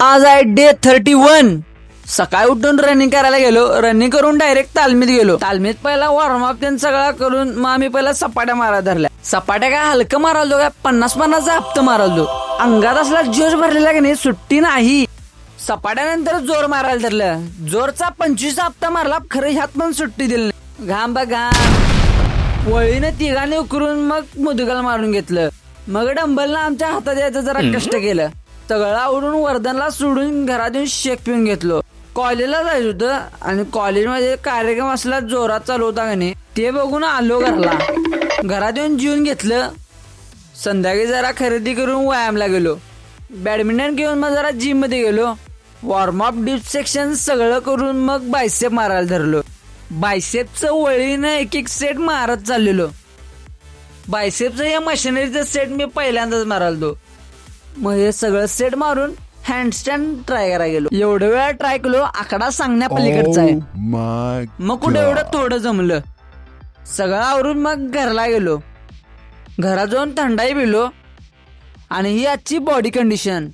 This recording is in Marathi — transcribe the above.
आज आहे डे 31. सकाळी उठून रनिंग करायला गेलो. रनिंग करून डायरेक्ट तालमीत गेलो. तालमीत पहिला वॉर्मअप त्यांनी सगळा करून मग आम्ही पहिला सपाट्या मारायला धरल्या. सपाट्या काय हलकं मारायला काय 50-50चा हप्ता मारायला. अंगात असला जोश भरलेला की नाही, सुट्टी नाही. सपाट्यानंतर जोर मारायला धरलं. जोरचा 25 हप्ता मारला. खरं ह्यात पण सुट्टी दिली नाही. घाम बा घाम. वळीने तिघांनी उकरून मग मुदगल मारून घेतलं. मग डंबलनं आमच्या हातात यायचं जरा कष्ट केलं. सगळं आवडून वर्धनला सोडून घरात येऊन शेक पिऊन घेतलो. कॉलेजला जायचं होतं आणि कॉलेजमध्ये कार्यक्रम असला जोरात चालू होता का नाही, ते बघून आलो घरला. घरात येऊन जेवून घेतलं. संध्याकाळी जरा खरेदी करून व्यायामला गेलो. बॅडमिंटन घेऊन मग जरा जिम मध्ये गेलो. वॉर्मअप डिप सेक्शन सगळं करून मग बायसेप मारायला धरलो. बायसेपचं वळीनं एक सेट मारत चाललेलो. बायसेपचं या मशिनरीचं सेट मी पहिल्यांदाच मारायला. मग हे सगळं सेट मारून हँडस्टँड ट्राय करायला गेलो. एवढं वेळा ट्राय केलो, आकडा सांगण्या पलीकडचा आहे. मग कुठे एवढं थोडं जमलं. सगळं आवरून मग घरला गेलो. घरात जाऊन थंडाई पिलो आणि ही आजची बॉडी कंडिशन.